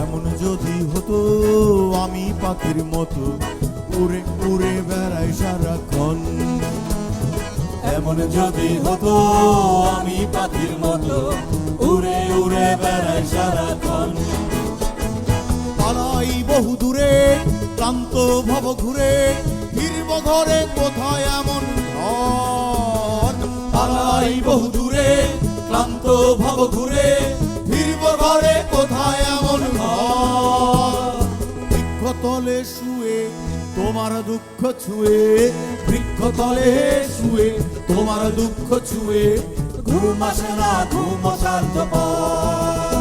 এমন যদি হতো আমি পাখির মতো উড়ে উড়ে বেড়াই সারাক্ষণ। এমন যদি হতো আমি পাখির মতো উড়ে উড়ে বেড়াই সারাক্ষণ। পালাই বহু দূরে ক্লান্ত ভব ঘুরে ফিরব ঘরে কোথায় এমন ঘর। পালাই বহু দূরে ক্লান্ত ভব ঘুরে ফিরব ঘরে কোথায় এমন ঘর। বৃক্ষতলে শুয়ে তোমার দুঃখ ছুঁয়ে, বৃক্ষতলে শুয়ে তোমার দুঃখ ছুঁয়ে ঘুম আসে না ঘুম স্বার্থপর।